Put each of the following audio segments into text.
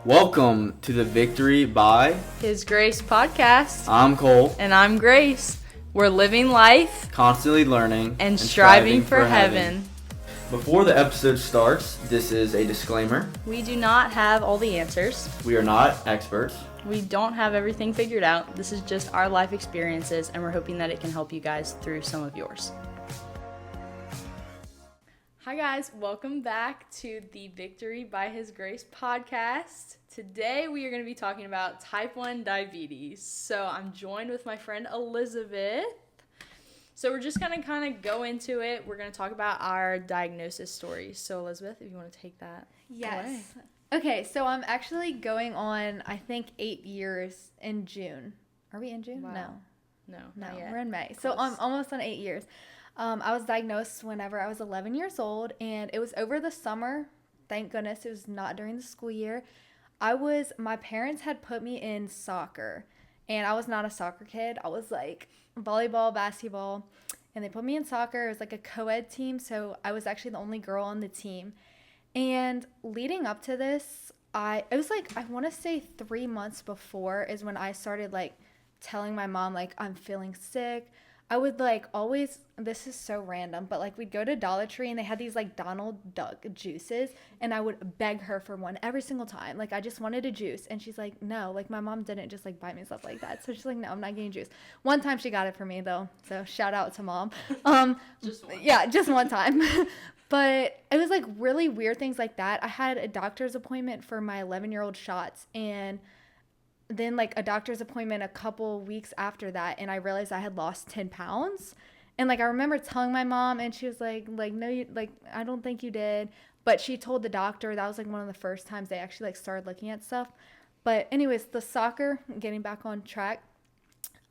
Welcome to the Victory by His Grace podcast. I'm Cole. And I'm Grace. We're living life, Constantly learning, and striving for heaven. Before the episode starts, this is a disclaimer. We do not have all the answers. We are not experts. We don't have everything figured out. This is just our life experiences, and we're hoping that it can help you guys through some of yours. Hi guys, welcome back to the Victory by His Grace podcast. Today we are going to be talking about type 1 diabetes. So I'm joined with my friend Elizabeth. So we're just going to kind of go into it. We're going to talk about our diagnosis stories. So Elizabeth, if you want to take that away. Okay, so I'm actually going on, I think, 8 years in June. Are we in June? Wow. No, not yet. We're in May. Close. So I'm almost on 8 years. I was diagnosed whenever I was 11 years old, and it was over the summer. Thank goodness it was not during the school year. My parents had put me in soccer, and I was not a soccer kid. I was like volleyball, basketball, and they put me in soccer. It was like a co-ed team, so I was actually the only girl on the team. And leading up to this, it was like, I want to say 3 months before is when I started like telling my mom, like, I'm feeling sick. I would like always, this is so random, but like we'd go to Dollar Tree and they had these like Donald Duck juices, and I would beg her for one every single time. Like, I just wanted a juice, and she's like, no, like my mom didn't just like buy me stuff like that. So she's like, no, I'm not getting juice. One time she got it for me though, so shout out to mom. Just one. Yeah, just one time. But it was like really weird things like that. I had a doctor's appointment for my 11-year-old shots, and then like a doctor's appointment a couple weeks after that, and I realized I had lost 10 pounds. And like I remember telling my mom, and she was like no, you, like, I don't think you did. But she told the doctor. That was like one of the first times they actually like started looking at stuff. But anyways, the soccer, getting back on track,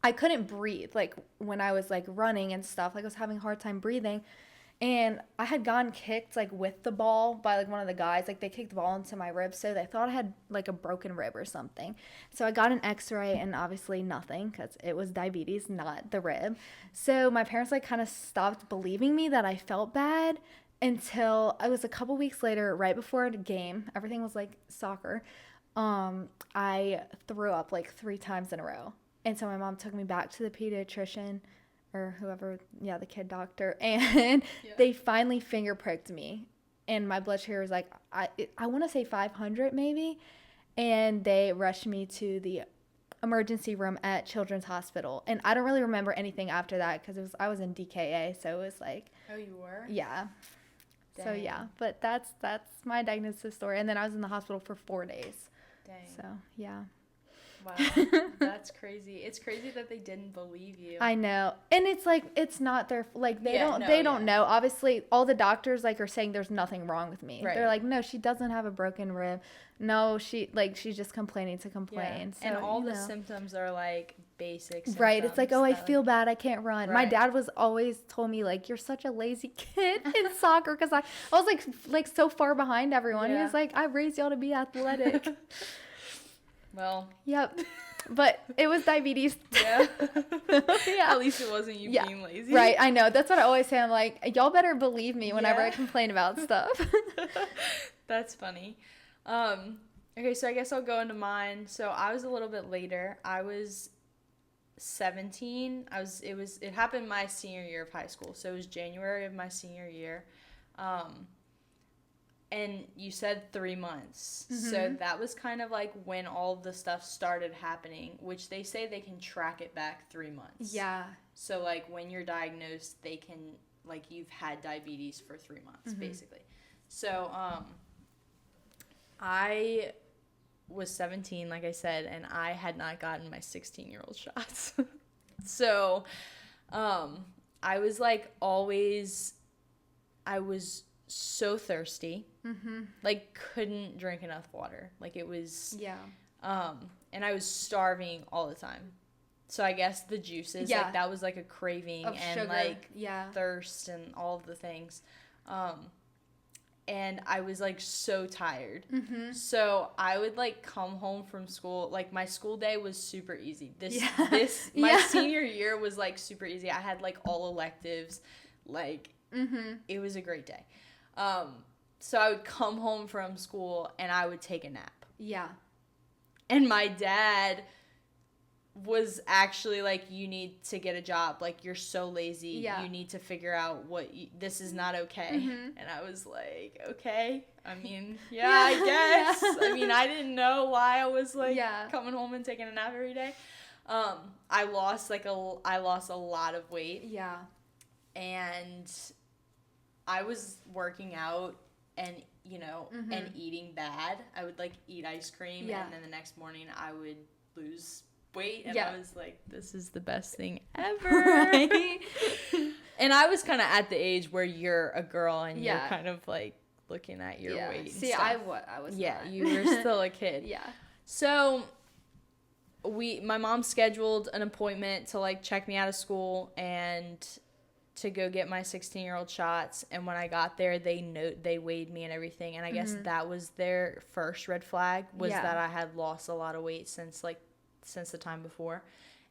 I couldn't breathe like when I was like running and stuff. Like I was having a hard time breathing. And I had gotten kicked, like, with the ball by, like, one of the guys. Like, they kicked the ball into my rib, so they thought I had, like, a broken rib or something. So I got an x-ray, and obviously nothing, because it was diabetes, not the rib. So my parents, like, kind of stopped believing me that I felt bad until it was a couple weeks later, right before the game. Everything was, like, soccer. I threw up, like, 3 times in a row. And so my mom took me back to the pediatrician, or whoever, the kid doctor, and they finally finger pricked me, and my blood sugar was like, I want to say 500 maybe, and they rushed me to the emergency room at Children's Hospital, and I don't really remember anything after that, because I was in DKA, so it was like... Oh, you were? Yeah. Dang. So yeah, but that's my diagnosis story, and then I was in the hospital for 4 days. Dang. So, yeah. Wow, that's crazy. It's crazy that they didn't believe you. I know. And it's like, it's not their, like, they don't know. Obviously, all the doctors, like, are saying there's nothing wrong with me. Right. They're like, no, she doesn't have a broken rib. No, she's just complaining to complain. Yeah. So, and all the symptoms are, like, basic symptoms. Right. It's like, oh, I feel bad. I can't run. Right. My dad was always told me, like, you're such a lazy kid in soccer, because I was, like, so far behind everyone. Yeah. He was like, I raised y'all to be athletic. Well. Yep. But it was diabetes. Yeah. Yeah. At least it wasn't you being lazy. Right. I know. That's what I always say. I'm like, y'all better believe me whenever I complain about stuff. That's funny. Okay, so I guess I'll go into mine. So I was a little bit later. I was 17. It happened my senior year of high school. So it was January of my senior year. And you said 3 months. Mm-hmm. So that was kind of like when all the stuff started happening, which they say they can track it back 3 months. Yeah. So, like, when you're diagnosed, they can, like, you've had diabetes for 3 months, basically. So, I was 17, like I said, and I had not gotten my 16-year-old shots. So, I was, like, I was so thirsty, like, couldn't drink enough water. Like, it was, and I was starving all the time. So I guess the juices, like, that was, like, a craving of and, sugar. Like, thirst and all of the things. And I was, like, so tired. So I would, like, come home from school. Like, my school day was super easy. My senior year was, like, super easy. I had, like, all electives. Like, it was a great day. So I would come home from school and I would take a nap. Yeah. And my dad was actually like, you need to get a job. Like, you're so lazy. Yeah. You need to figure out this is not okay. Mm-hmm. And I was like, okay. I mean, yeah, I guess. Yeah. I mean, I didn't know why I was like Yeah. coming home and taking a nap every day. I lost a lot of weight. Yeah. And I was working out and, you know, Mm-hmm. and eating bad. I would like eat ice cream Yeah. and then the next morning I would lose weight, and Yeah. I was like, this is the best thing ever. Right. And I was kind of at the age where you're a girl and Yeah. you're kind of like looking at your weight and See, stuff. I was Yeah, not. you were still a kid. Yeah. So my mom scheduled an appointment to like check me out of school and to go get my 16-year-old shots. And when I got there, they weighed me and everything, and I guess that was their first red flag, was Yeah. that I had lost a lot of weight since the time before.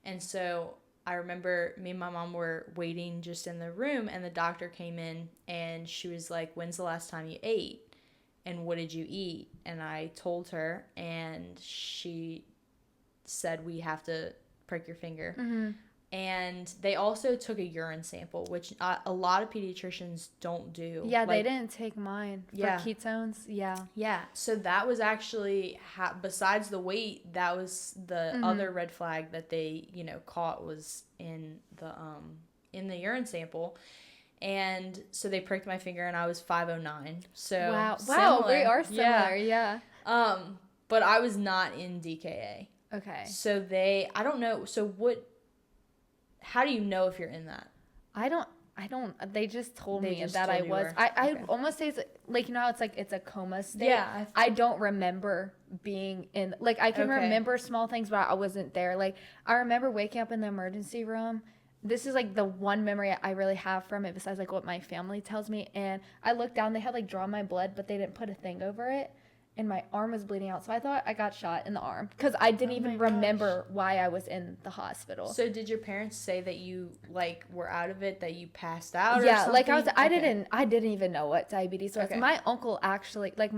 And so I remember me and my mom were waiting just in the room, and the doctor came in and she was like, when's the last time you ate and what did you eat? And I told her, and she said, we have to prick your finger. Mm-hmm. And they also took a urine sample, which a lot of pediatricians don't do. Yeah, Like, they didn't take mine for Yeah. ketones. Yeah. yeah, so that was actually, besides the weight, that was the other red flag that they, you know, caught was in the urine sample. And so they pricked my finger, and I was 509. So Wow, we similar. are similar. Yeah. But I was not in DKA. Okay. So I don't know. So how do you know if you're in that? I don't. They just told They me just that told I you was. were. I Okay. almost say it's like, you know how it's like it's a coma state. Yeah, I don't remember being in, like, I can Okay. remember small things, but I wasn't there. Like, I remember waking up in the emergency room. This is like the one memory I really have from it, besides like what my family tells me. And I looked down, they had like drawn my blood, but they didn't put a thing over it. And my arm was bleeding out. So I thought I got shot in the arm because I didn't even remember why I was in the hospital. So did your parents say that you like were out of it, that you passed out? Yeah, or like something? I Okay. didn't even know what diabetes was. Okay. My uncle actually, like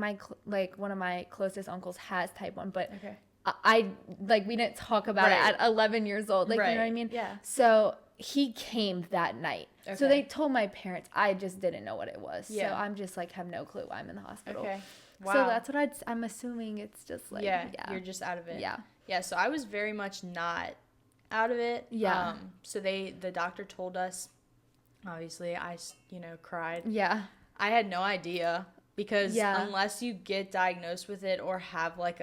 one of my closest uncles has type 1, but Okay. I like, we didn't talk about Right. it at 11 years old. Like, you know what I mean? Yeah. So he came that night. So Okay. they told my parents. I just didn't know what it was. Yeah. So I'm just like, have no clue why I'm in the hospital. Okay. Wow. So that's what I'm assuming. It's just like, yeah, you're just out of it. Yeah. Yeah, so I was very much not out of it. Yeah. So the doctor told us, obviously, I, you know, cried. Yeah. I had no idea, because Yeah. unless you get diagnosed with it or have like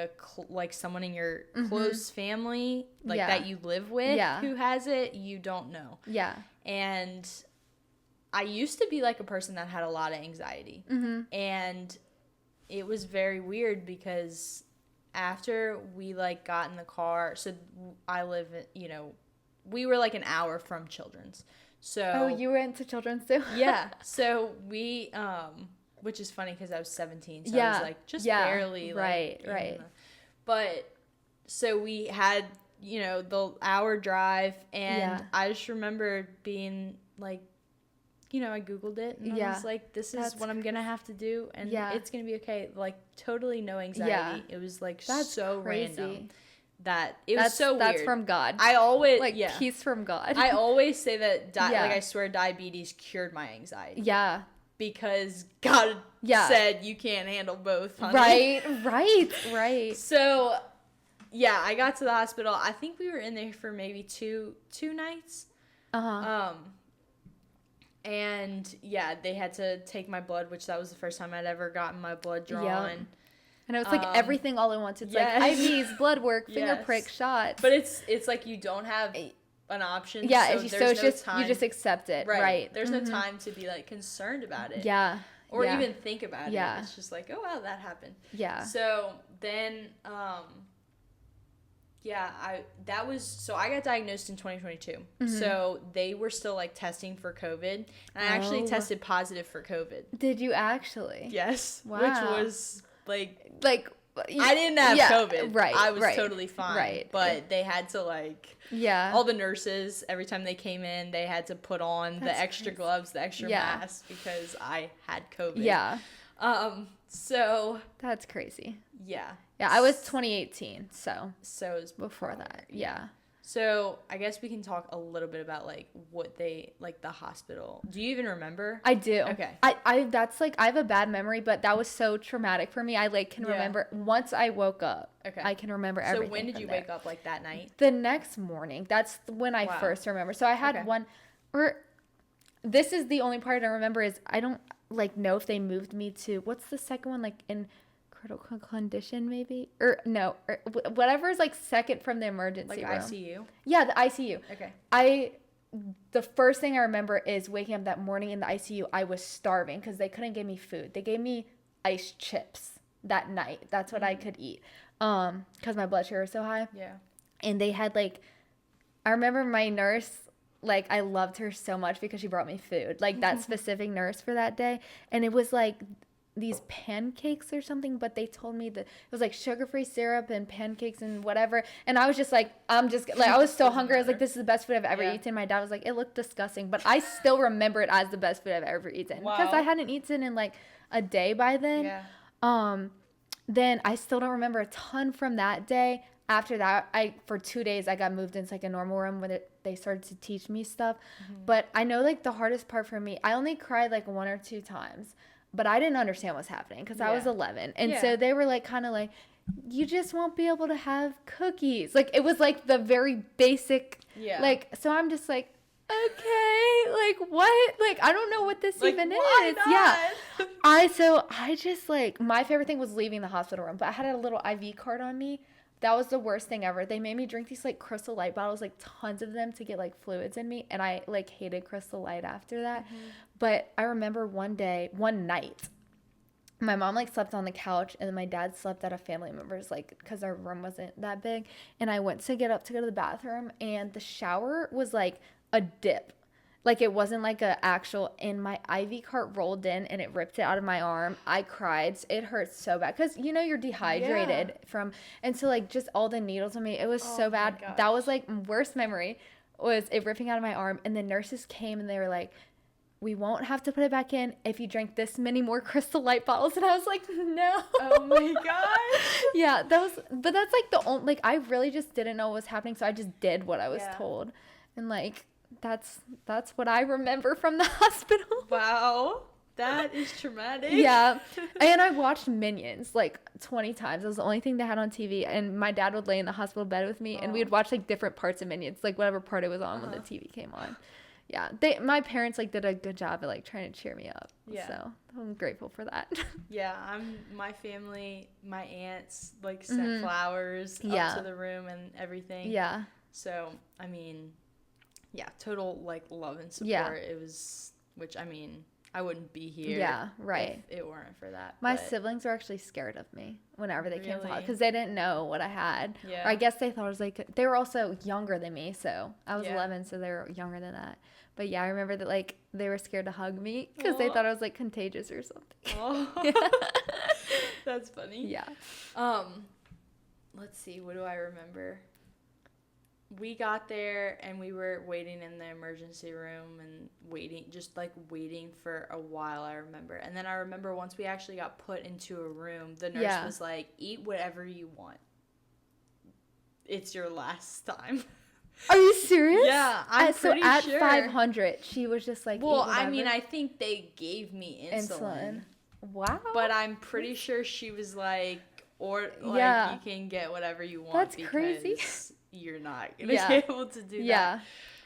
like someone in your close family, like Yeah. that you live with, Yeah. who has it, you don't know. Yeah. And I used to be like a person that had a lot of anxiety. Mm-hmm. And it was very weird, because after we like got in the car, so I live, you know, we were like an hour from Children's. So Oh, you went to Children's too? yeah. So we which is funny because I was 17, so I Yeah. was like just Yeah. barely like, Right, in right. but so we had, you know, the hour drive, and Yeah. I just remember being like, you know, I Googled it, and I Yeah. was like, this is That's what I'm gonna have to do, and Yeah. it's gonna be okay. Like, totally no anxiety. It was like That's so crazy. random that it was so weird. That's from God. I always like, yeah. peace from God. I always say that Yeah. like, I swear diabetes cured my anxiety. Yeah. Because God Yeah. said you can't handle both, honey. Right. So, yeah, I got to the hospital. I think we were in there for maybe two nights. Uh-huh. And yeah, they had to take my blood, which that was the first time I'd ever gotten my blood drawn. And it was like everything all at once. It's yes. like IVs, blood work, finger Yes. prick, shots. But it's like you don't have an option. yeah, so it's there's no just time. you just accept it. Right. There's no time to be like concerned about it. Yeah. Or yeah. even think about Yeah. it. It's just like, oh wow, that happened. Yeah. So then, yeah, I got diagnosed in 2022. So they were still like testing for COVID, and I actually Oh. tested positive for COVID. Did you actually? Yes, Wow. which was like, Like, I didn't have COVID. Right. I was right, totally fine. Right. But they had to like, Yeah. all the nurses, every time they came in, they had to put on the That's extra crazy. gloves, the extra Yeah. mask, because I had COVID. Yeah. So That's crazy. yeah. Yeah, I was 2018, so So it was before that. Yeah. So I guess we can talk a little bit about like what they like the hospital. Do you even remember? I do. Okay. I that's like I have a bad memory, but that was so traumatic for me. I like can remember once I woke up. Okay. I can remember everything. So when did you there. wake up, like that night? The next morning. That's when I first remember. So I had one, or this is the only part I remember is I don't like know if they moved me to what's the second one, like in critical condition maybe, or no, or whatever's like second from the emergency like room. ICU. Yeah, the ICU. Okay. The first thing I remember is waking up that morning in the ICU. I was starving because they couldn't give me food. They gave me ice chips that night. That's what I could eat. Because my blood sugar was so high. Yeah. And they had like, I remember my nurse, like I loved her so much because she brought me food. Like that specific nurse for that day. And it was like these pancakes or something, but they told me that it was like sugar-free syrup and pancakes and whatever. And I was just like, I was so hungry. I was like, this is the best food I've ever eaten. My dad was like, it looked disgusting, but I still remember it as the best food I've ever eaten because I hadn't eaten in like a day by then. Yeah. Then I still don't remember a ton from that day. After that, for 2 days I got moved into like a normal room where they started to teach me stuff. But I know like the hardest part for me, I only cried like 1 or 2 times, but I didn't understand what's happening because I was 11, and so they were like kind of like, you just won't be able to have cookies. Like it was like the very basic. Like so I'm just like, okay, like what? Like I don't know what this like, even why is. not? Yeah. I just like my favorite thing was leaving the hospital room, but I had a little IV card on me. That was the worst thing ever. They made me drink these like Crystal Light bottles, like tons of them to get like fluids in me, and I like hated Crystal Light after that. But I remember one night, my mom like slept on the couch, and then my dad slept at a family member's, like because our room wasn't that big, and I went to get up to go to the bathroom, and the shower was like a dip. Like it wasn't like a actual, and my IV cart rolled in and it ripped it out of my arm. I cried. It hurt so bad because you know you're dehydrated from, and so like just all the needles on me. It was so bad. That was like worst memory was it ripping out of my arm. And the nurses came and they were like, we won't have to put it back in if you drink this many more Crystal Light bottles. And I was like, no. Oh my gosh. Yeah, but that's like the only, like I really just didn't know what was happening, so I just did what I was told, and like. That's what I remember from the hospital. Wow. That is traumatic. Yeah. And I watched Minions like 20 times. It was the only thing they had on TV. And my dad would lay in the hospital bed with me and we would watch like different parts of Minions, like whatever part it was on when the TV came on. Yeah. My parents like did a good job at like trying to cheer me up. Yeah. So I'm grateful for that. Yeah. My family, my aunts like sent flowers up to the room and everything. Yeah. So, I mean, yeah, total like love and support. Yeah. It was, which I mean, I wouldn't be here. Yeah, right. If it weren't for that. My siblings were actually scared of me whenever they came to hospital because they didn't know what I had. Yeah. Or I guess they thought I was like, they were also younger than me, so I was 11, so they were younger than that. But yeah, I remember that like they were scared to hug me because they thought I was like contagious or something. Oh. That's funny. Yeah. Let's see, what do I remember? We got there and we were waiting in the emergency room and waiting for a while, I remember. And then I remember once we actually got put into a room, the nurse was like, eat whatever you want. It's your last time. Are you serious? Yeah, I'm pretty sure. So at 500, she was just like, well, I mean, I think they gave me insulin. Wow. But I'm pretty sure she was like, or like, you can get whatever you want. That's crazy. You're not gonna be able to do that.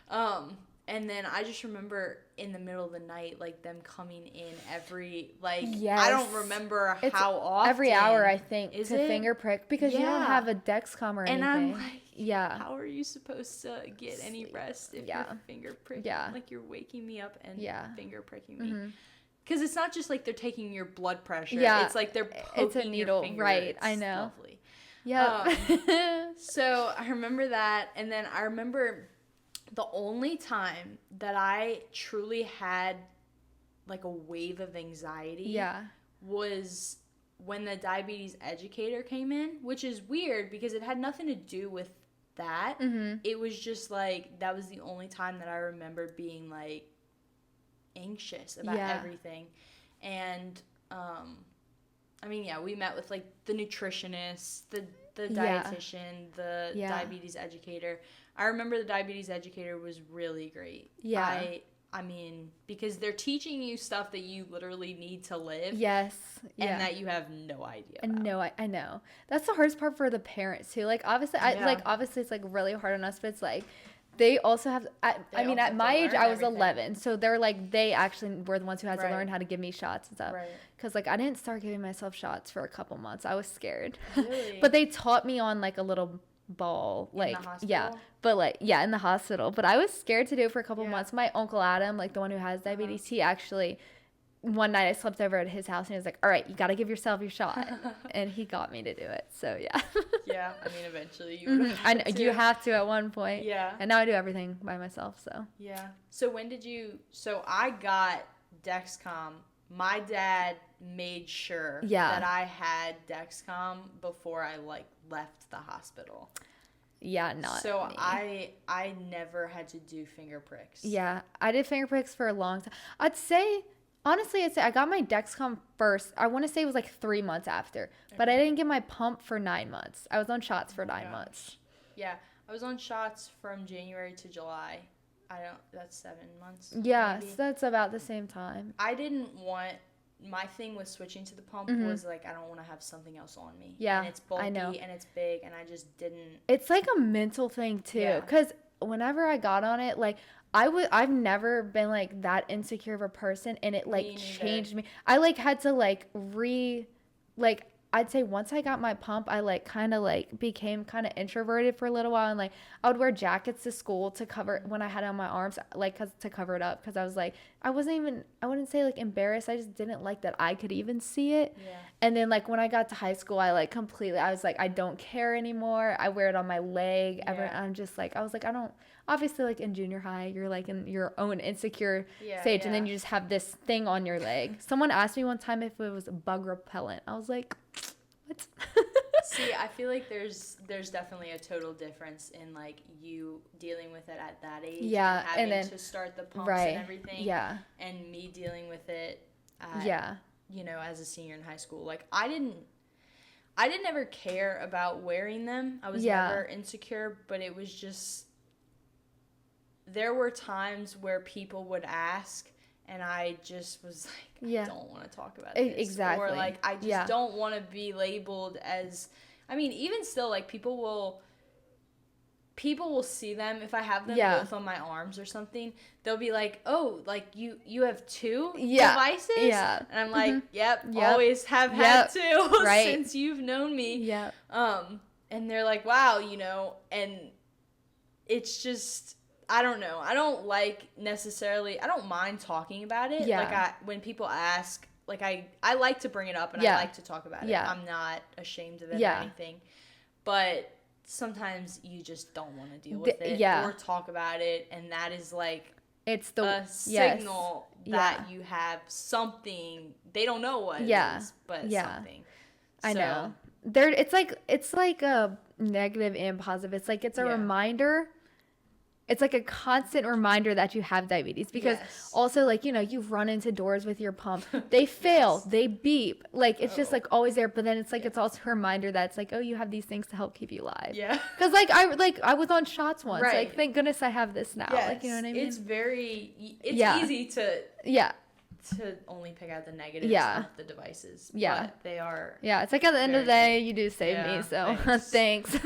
Yeah. And then I just remember in the middle of the night, like them coming in every I don't remember how often. Every hour, I think, is to it? finger prick because you don't have a Dexcom or anything. And I'm like, how are you supposed to get any rest if you're finger pricking? Yeah. Like you're waking me up and finger pricking me. Mm-hmm. Because it's not just like they're taking your blood pressure. Yeah. It's like they're poking it's a needle, your finger. right? It's I know. Lovely. Yeah. So I remember that, and then I remember the only time that I truly had like a wave of anxiety was when the diabetes educator came in, which is weird because it had nothing to do with that. Mm-hmm. It was just like that was the only time that I remember being like anxious about everything. And I mean, yeah, we met with like the nutritionist, the Yeah. dietitian, the Yeah. diabetes educator. I remember the diabetes educator was really great. Yeah. I mean, because they're teaching you stuff that you literally need to live Yes. and Yeah. that you have no idea I about. know, I know. That's the hardest part for the parents too. Like obviously, Yeah. obviously it's like really hard on us, but it's like they also have. I mean, also at have my to age, learn I was everything. 11, so they're like they actually were the ones who had to Right. learn how to give me shots and stuff. Right. Because like I didn't start giving myself shots for a couple months. I was scared. Really? But they taught me on like a little ball, like the hospital? yeah, but like yeah, in the hospital. But I was scared to do it for a couple Yeah. months. My uncle Adam, like the one who has diabetes, he actually one night I slept over at his house and he was like, "All right, you got to give yourself your shot," and he got me to do it. So yeah. Yeah, I mean, eventually you would I know have you to. have to at one point. Yeah. And now I do everything by myself. So Yeah. So when did you? So I got Dexcom. My dad made sure Yeah. that I had Dexcom before I like left the hospital. yeah, not So me. I never had to do finger pricks. Yeah, I did finger pricks for a long time. Honestly, I'd say I got my Dexcom first. I want to say it was like 3 months after, but I didn't get my pump for 9 months. I was on shots for 9 gosh. months. Yeah, I was on shots from January to July. That's 7 months. Yeah, maybe. so that's about the same time. I didn't want. My thing with switching to the pump was like I don't want to have something else on me. Yeah, and it's bulky I know. and it's big, and I just didn't. It's like a mental thing too, Yeah. because whenever I got on it, like I've never been like that insecure of a person, and it like Me neither. changed me. I like had to like I'd say once I got my pump, I like kind of like became kind of introverted for a little while, and like I would wear jackets to school to cover when I had it on my arms, like to cover it up, because I was like I wouldn't say like embarrassed. I just didn't like that I could even see it. Yeah. And then like when I got to high school, I was like I don't care anymore. I wear it on my leg. Yeah. I'm just like I was like I don't. Obviously, like in junior high, you're like in your own insecure Yeah, stage, and then yeah. you just have this thing on your leg. Someone asked me one time if it was bug repellent. I was like, what? See, I feel like there's definitely a total difference in like you dealing with it at that age, Yeah, and having and then- to start the pumps right. and everything, Yeah. and me dealing with it, Yeah. you know, as a senior in high school. Like I didn't ever care about wearing them. I was Yeah. never insecure, but it was just there were times where people would ask. And I just was like, Yeah. I don't want to talk about this. Exactly. Or like, I just Yeah. don't want to be labeled as, I mean, even still, like people will see them if I have them Yeah. both on my arms or something. They'll be like, "Oh, like you have two Yeah. devices?" Yeah. And I'm like, "Yep, Yep. always have had two Right. since you've known me." Yeah. And they're like, "Wow, you know," and it's just I don't know. I don't mind talking about it. Yeah. Like when people ask, like I like to bring it up and Yeah. I like to talk about it. Yeah. I'm not ashamed of it Yeah. or anything. But sometimes you just don't want to deal with it yeah. or talk about it, and that is like It's the a yes. signal Yeah. that you have something. They don't know what Yeah. it is, but Yeah. something. I So, know. It's like a negative and positive. It's like it's a Yeah. reminder. It's like a constant reminder that you have diabetes, because Yes. also like, you know, you've run into doors with your pump. They fail, Yes. they beep. Like it's just Oh. like always there, but then it's like it's also a reminder that it's like, oh, you have these things to help keep you alive. Yeah. Cuz I was on shots once. Right. Like thank goodness I have this now. Yes, Like you know what I mean? It's Yeah. easy to Yeah. only pick out the negatives Yeah. of the devices. Yeah. But they are. Yeah, it's like at the end of the Very day, you do save Yeah, me, so thanks. thanks.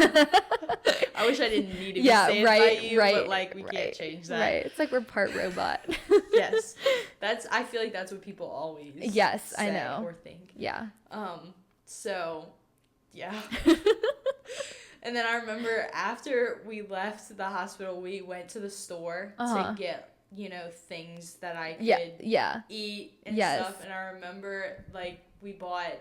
I wish I didn't need to be Yeah, saved right, by you, right, but like we right, can't change that. Right. It's like we're part robot. Yes. I feel like that's what people always Yes, I say know. or think. Yeah. So yeah. And then I remember after we left the hospital, we went to the store Uh-huh. to get, you know, things that I could Yeah. eat and Yes. stuff. And I remember like we bought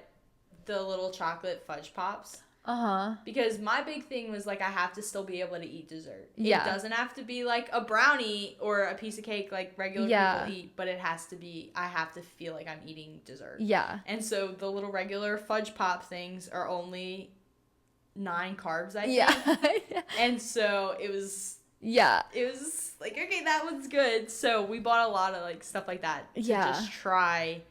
the little chocolate fudge pops. Uh-huh. Because my big thing was like I have to still be able to eat dessert. Yeah. It doesn't have to be like a brownie or a piece of cake like regular Yeah. people eat, but it has to be I have to feel like I'm eating dessert. Yeah. And so the little regular fudge pop things are only 9 carbs, I think. Yeah. And so it was Yeah. like, okay, that one's good. So we bought a lot of like stuff like that to Yeah. just try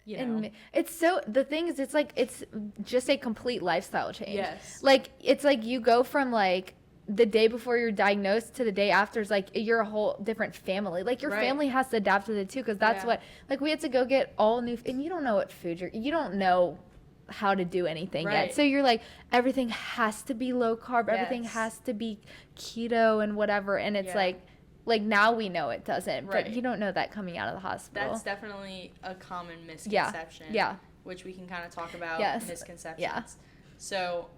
you know. And it's so, the thing is, it's like, it's just a complete lifestyle change. Yes. Like, it's like you go from like the day before you're diagnosed to the day after is like you're a whole different family. Like your Right. family has to adapt with it too, because that's Yeah. what, like we had to go get all new, and you don't know what food you don't know how to do anything Right. yet. So you're like, everything has to be low carb, everything Yes. has to be keto and whatever. And it's Yeah. like now we know it doesn't, Right. but you don't know that coming out of the hospital. That's definitely a common misconception. Yeah. Which we can kind of talk about Yes. misconceptions. Yeah. So,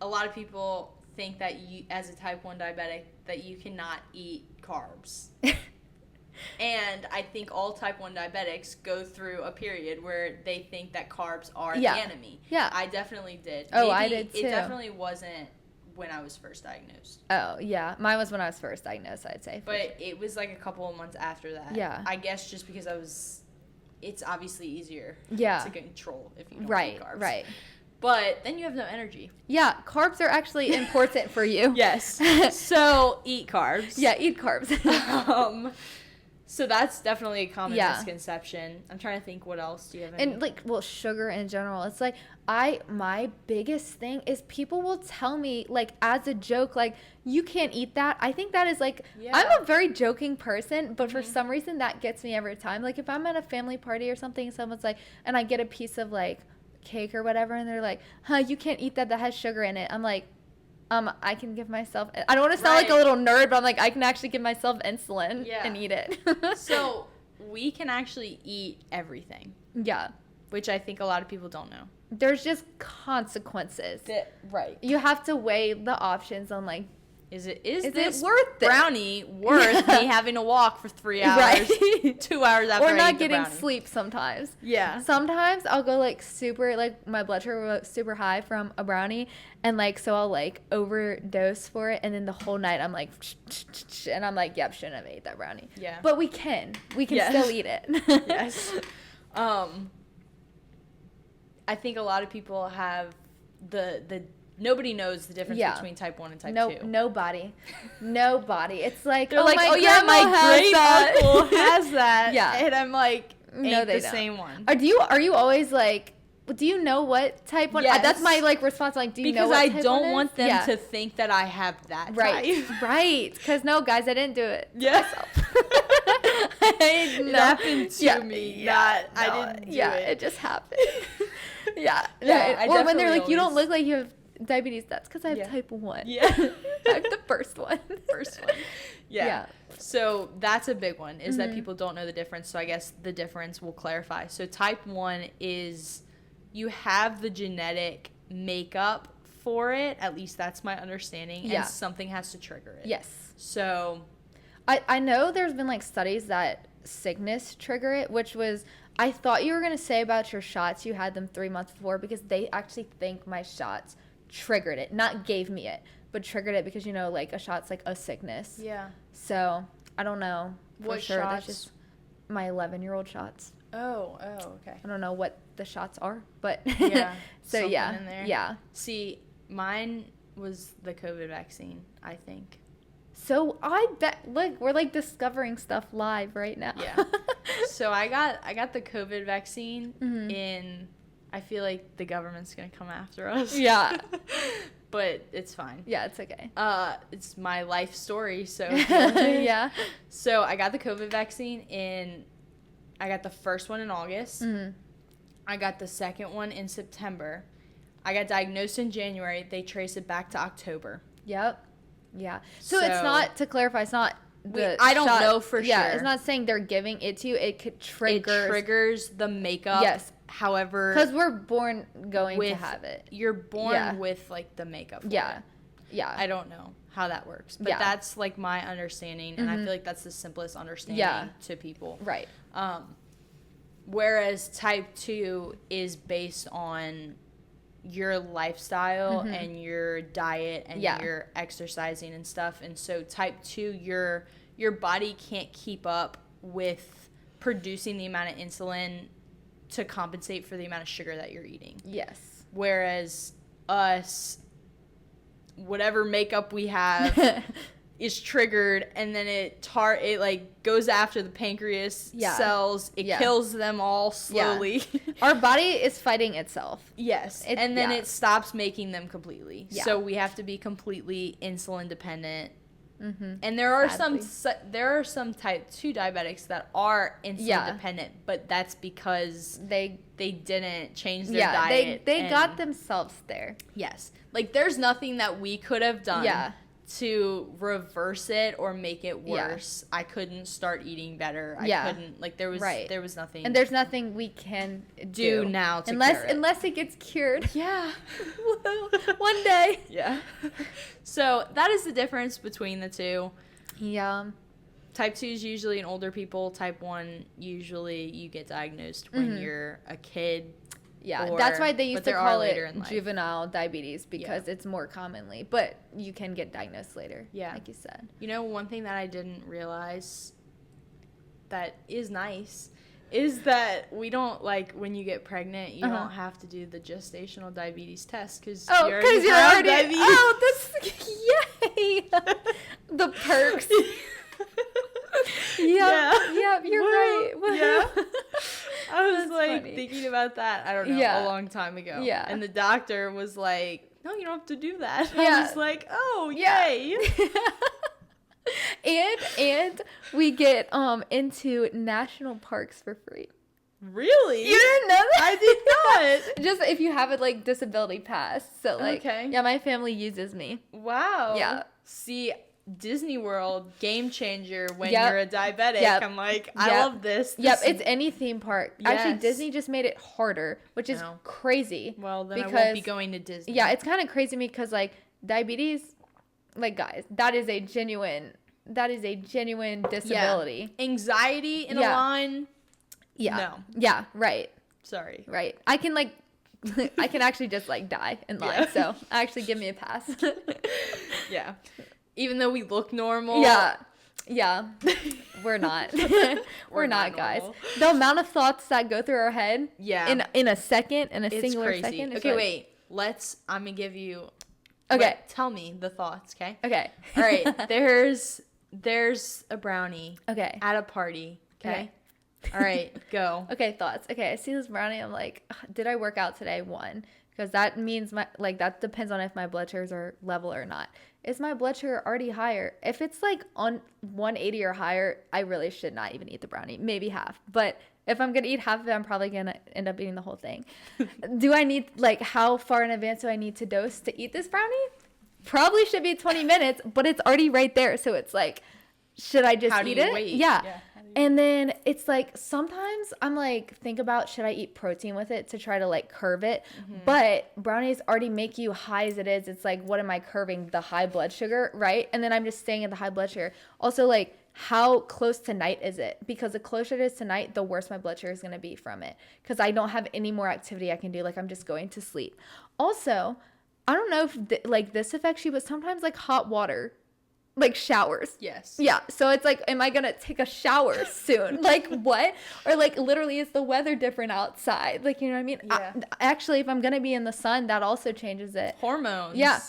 a lot of people think that you, as a type 1 diabetic, that you cannot eat carbs. And I think all type 1 diabetics go through a period where they think that carbs are Yeah. the enemy. Yeah. I definitely did. Oh, I did too. It definitely wasn't when I was first diagnosed. Oh, yeah. Mine was when I was first diagnosed, I'd say. But it was like a couple of months after that. Yeah. I guess just because it's obviously easier Yeah. to control if you don't Right, eat carbs. right. But then you have no energy. Yeah, carbs are actually important for you. Yes. So eat carbs. Yeah, eat carbs. So that's definitely a common Yeah. misconception. I'm trying to think what else. Do you have any? And like, well, sugar in general, it's like my biggest thing is people will tell me like as a joke, like you can't eat that. I think that is like, Yeah. I'm a very joking person, but for some reason that gets me every time. Like if I'm at a family party or something, someone's like, and I get a piece of like cake or whatever, and they're like, huh, you can't eat that has sugar in it. I'm like, I can give myself, I don't want to sound like a Right. little nerd, but I'm like, I can actually give myself insulin Yeah. and eat it. So we can actually eat everything, yeah, which I think a lot of people don't know. there's just consequences. Right. You have to weigh the options on like, Is it it worth it? brownie worth me having to walk for 3 hours, Right. 2 hours after or I eat not the getting brownie? sleep sometimes. Yeah. Sometimes I'll go like super, like my blood sugar will go super high from a brownie, and like so I'll like overdose for it, and then the whole night I'm like, and I'm like, yep, shouldn't have ate that brownie. Yeah. But we can Yes. still eat it. Yes. I think a lot of people have the nobody knows the difference Yeah. between type 1 and type 2. Nobody. It's like, They're oh, like, my oh yeah, grandma my has great that." uncle has that. Yeah. And I'm like, ain't No, they the don't. same one. Are you always like, do you know what type 1? Yes. That's my like response. Like, do you know Because what I type don't 1 is? want them Yeah. to think that I have that Right, type. right. Because no, guys, I didn't do it. Yeah. It It happened to me. I didn't do yeah, it. it just happened. yeah. Yeah, I Or when they're definitely like, you don't always- look like you have diabetes. That's because I have Yeah. type 1. Yeah. I have the first one. First one. Yeah. Yeah. So that's a big one, is that Mhm. people don't know the difference. So I guess the difference will clarify. So type 1 is you have the genetic makeup for it. At least that's my understanding. Yeah. And something has to trigger it. Yes. So I know there's been like studies that sickness trigger it, which was, I thought you were going to say about your shots. You had them 3 months before, because they actually think my shots triggered it. Not gave me it, but triggered it, because, you know, like a shot's like a sickness. yeah. So I don't know for What sure. shots? That's just my 11-year-old shots. Oh, okay. I don't know what the shots are, but Yeah. so something yeah, in there. yeah. See, mine was the COVID vaccine, I think. So I bet, look, we're like discovering stuff live right now. Yeah. So I got the COVID vaccine Mhm. in, I feel like the government's going to come after us. Yeah. But it's fine. Yeah, it's okay. It's my life story, so Yeah. So I got the COVID vaccine I got the first one in August. Mhm. I got the second one in September. I got diagnosed in January. They traced it back to October. Yep. Yeah. So it's So- not, to clarify, it's not the I don't shot- know for Yeah, sure. it's not saying they're giving it to you. It could trigger. It triggers the makeup. Yes. However, Because we're born going to with- have it. you're born Yeah. with like the makeup. For Yeah. it. Yeah. I don't know how that works, but Yeah. that's like my understanding, and I Mhm. feel like that's the simplest understanding Yeah. to people. Right. Whereas type 2 is based on your lifestyle Mhm. and your diet and Yeah. your exercising and stuff. And so type 2, your body can't keep up with producing the amount of insulin to compensate for the amount of sugar that you're eating. Yes. Whereas us, whatever makeup we have, is triggered, and then it like goes after the pancreas cells. It kills them all slowly. Our body is fighting itself. Yes. And then it stops making them completely. So we have to be completely insulin dependent. And there are some type 2 diabetics that are insulin dependent, but that's because they didn't change their diet. They got themselves there. Yes. Like, there's nothing that we could have done to reverse it or make it worse. I couldn't start eating better. I couldn't, like, there was nothing. And there's nothing we can do now to unless it gets cured. Yeah. One day. Yeah. So that is the difference between the two. Yeah. Type 2 is usually in older people. Type 1, usually you get diagnosed when you're a kid. Yeah, that's why they used to call it juvenile diabetes, because it's more commonly. But you can get diagnosed later, like you said. You know, one thing that I didn't realize that is nice is that we don't, like, when you get pregnant, you don't have to do the gestational diabetes test because you already have diabetes. Oh, that's, yay! The perks. Yeah, you're right. Yeah. I was like thinking about that, I don't know, a long time ago. Yeah. And the doctor was like, no, you don't have to do that. I was like, oh, yay. and we get into national parks for free. Really? You didn't know that? I did not. Just if you have a, like, disability pass. So, like, my family uses me. Wow. Yeah. See, Disney World, game changer when you're a diabetic. I'm like, I love this. It's any theme park. Yes. Actually, Disney just made it harder, which is crazy. Well, then I won't be going to Disney. Yeah, it's kind of crazy to me because, like, diabetes, like, guys, that is a genuine disability. Yeah. Anxiety in a line. Yeah. No. Yeah, right. Sorry. Right. I can, like, I can actually just, like, die in line. So, actually give me a pass. Yeah. Even though we look normal. Yeah. We're not. We're not, guys. The amount of thoughts that go through our head in a second, in a singular second. Okay, wait. I'm going to give you. Okay. Tell me the thoughts, okay? Okay. All right. There's a brownie. Okay. At a party, okay? All right, go. Okay, thoughts. Okay, I see this brownie. I'm like, did I work out today? One. Because that means that depends on if my blood sugars are level or not. Is my blood sugar already higher? If it's like on 180 or higher, I really should not even eat the brownie. Maybe half. But if I'm going to eat half of it, I'm probably going to end up eating the whole thing. Do I need, like, how far in advance do I need to dose to eat this brownie? Probably should be 20 minutes, but it's already right there. So it's like, should I just eat it? Wait? Yeah. And then it's like, sometimes I'm like, think about, should I eat protein with it to try to, like, curve it? But brownies already make you high as it is. It's like, what am I curving? The high blood sugar, right? And then I'm just staying at the high blood sugar. Also, like, how close to night is it? Because the closer it is to night, the worse my blood sugar is going to be from it. Because I don't have any more activity I can do. Like, I'm just going to sleep. Also, I don't know if, this affects you, but sometimes, like, hot water, like, showers. Yes. Yeah. So it's like, am I going to take a shower soon? Like, what? Or, like, literally, is the weather different outside? Like, you know what I mean? Yeah. Actually, if I'm going to be in the sun, that also changes it. Hormones. Yeah.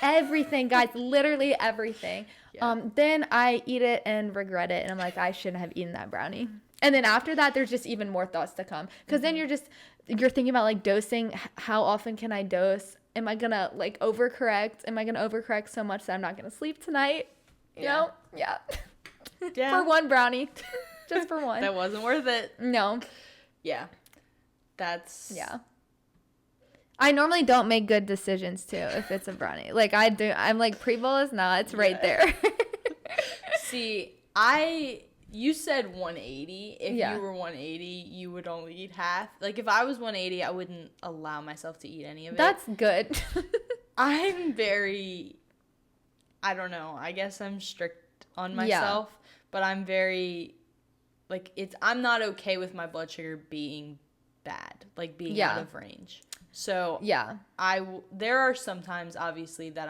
Everything, guys. Literally everything. Yeah. Then I eat it and regret it. And I'm like, I shouldn't have eaten that brownie. And then after that, there's just even more thoughts to come. Because then you're thinking about, like, dosing. How often can I dose? Am I going to, like, overcorrect? Am I going to overcorrect so much that I'm not going to sleep tonight? You know? Yeah. For one brownie. Just for one. That wasn't worth it. No. Yeah. That's... Yeah. I normally don't make good decisions, too, if it's a brownie. Like, I do. I'm like, pre-bolus? No, it's right there. See, you said 180. If you were 180, you would only eat half. Like, if I was 180, I wouldn't allow myself to eat any of it. That's good. I'm very, I don't know. I guess I'm strict on myself. Yeah. But I'm very, like, I'm not okay with my blood sugar being bad. Like, being out of range. So, there are some times, obviously, that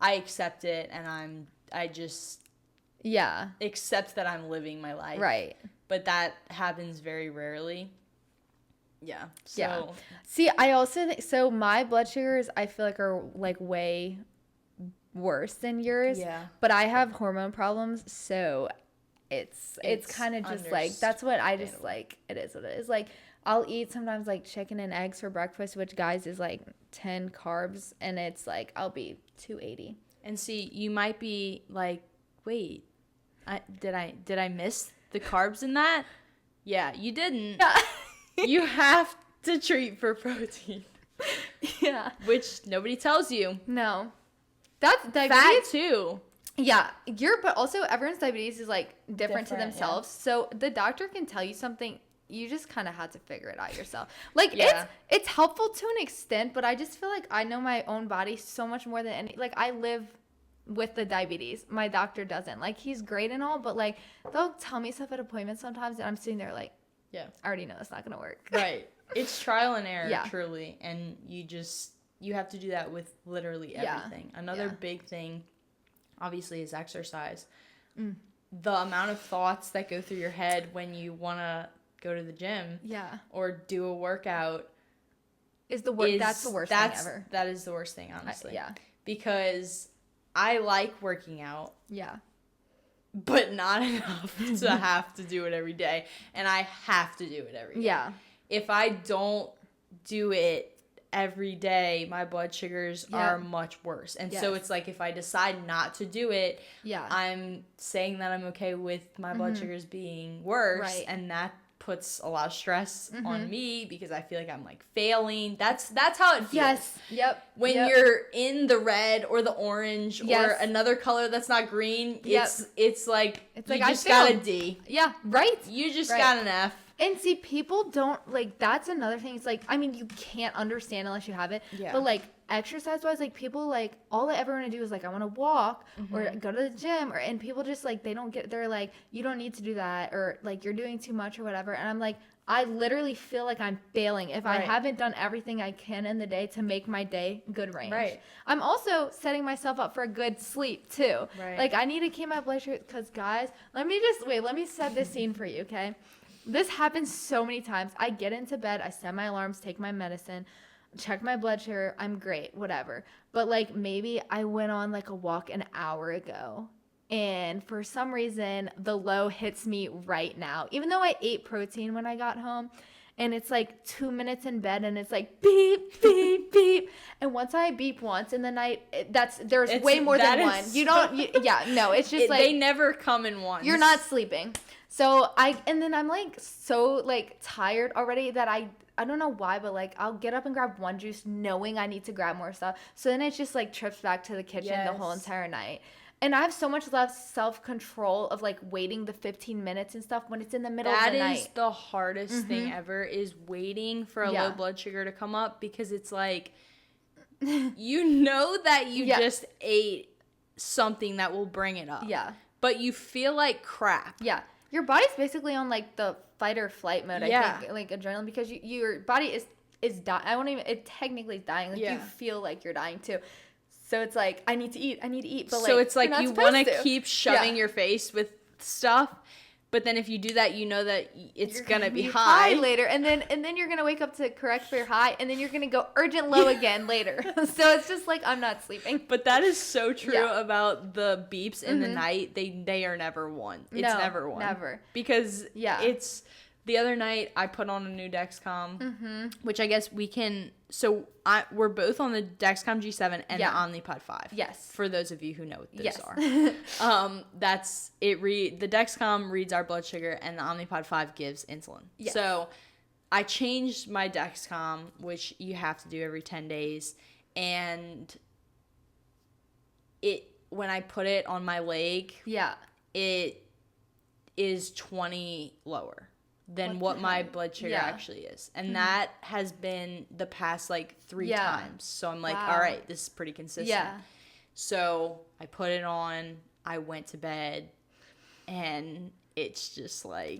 I accept it and I just... Yeah. Accept that I'm living my life. Right. But that happens very rarely. Yeah. So. See, I also think, so my blood sugars, I feel like, are, like, way worse than yours. Yeah. But I have hormone problems, so it's kind of just like, that's what I just like, it is what it is. Like, I'll eat sometimes like chicken and eggs for breakfast, which guys is like 10 carbs, and it's like I'll be 280. And see, you might be like, wait, did I miss the carbs in that? Yeah, you didn't. Yeah. You have to treat for protein. Yeah. Which nobody tells you. No. That's Fat diabetes. too. Yeah, but also everyone's diabetes is like different to Different, themselves. So the doctor can tell you something, you just kind of have to figure it out yourself. Like, Yeah. it's helpful to an extent, but I just feel like I know my own body so much more than any. Like, I live with the diabetes. My doctor doesn't. Like, he's great and all, but like they'll tell me stuff at appointments sometimes, and I'm sitting there like, Yeah. I already know it's not gonna work. Right. It's trial and error, Yeah. truly, and you have to do that with literally everything. Yeah. Another big thing, obviously, is exercise. The amount of thoughts that go through your head when you want to go to the gym, Yeah, or do a workout, that's the worst thing ever. That is the worst thing, honestly. Yeah, Because I like working out, yeah, but not enough to have to do it every day, and I have to do it every day. yeah. If I don't do it every day, my blood sugars are much worse. And so it's like, if I decide not to do it, I'm saying that I'm okay with my blood sugars being worse. Right. And that puts a lot of stress on me, because I feel like I'm like failing. That's how it feels. Yes. Yep. When you're in the red or the orange or another color that's not green, it's like you just got a D. Yeah. Right. You just got an F. And see, people don't, like, that's another thing. It's like, I mean, you can't understand unless you have it. Yeah. But, like, exercise-wise, like, people, like, all they ever want to do is, like, I want to walk or go to the gym. And people just, like, they don't get, they're like, you don't need to do that. Or, like, you're doing too much or whatever. And I'm like, I literally feel like I'm failing if I haven't done everything I can in the day to make my day good range. Right. I'm also setting myself up for a good sleep, too. Right. Like, I need to keep my blood sugar, because, guys, let me set this scene for you, okay? This happens so many times. I get into bed, I set my alarms, take my medicine, check my blood sugar, I'm great, whatever. But, like, maybe I went on, like, a walk an hour ago, and for some reason, the low hits me right now. Even though I ate protein when I got home, and it's, like, 2 minutes in bed, and it's, like, beep, beep, beep. And once I beep once in the night, there's way more than one. It's just, like... They never come in once. You're not sleeping. So and then I'm like so like tired already that I don't know why, but like I'll get up and grab one juice knowing I need to grab more stuff. So then it just like trips back to the kitchen the whole entire night. And I have so much less self-control of like waiting the 15 minutes and stuff when it's in the middle of the night. That is the hardest thing ever, is waiting for a low blood sugar to come up, because it's like, you know that you just ate something that will bring it up. Yeah. But you feel like crap. Yeah. Your body's basically on like the fight or flight mode, I think, like adrenaline, because your body is dying. It technically is dying. Like you feel like you're dying too. So it's like, I need to eat. But so like, it's like you want to keep shoving your face with stuff. But then if you do that, you know that it's going to be high later. And then you're going to wake up to correct for your high. And then you're going to go urgent low again later. So it's just like, I'm not sleeping. But that is so true about the beeps in the night. They are never one. It's never one. Never. Because it's... The other night, I put on a new Dexcom, which I guess we can... So we're both on the Dexcom G7 and the Omnipod 5. Yes. For those of you who know what those are. That's it. The Dexcom reads our blood sugar, and the Omnipod 5 gives insulin. Yes. So I changed my Dexcom, which you have to do every 10 days. And when I put it on my leg, it is 20 lower than what my blood sugar actually is. And that has been the past like 3 times. So I'm like, all right, this is pretty consistent. Yeah. So I put it on, I went to bed, and it's just like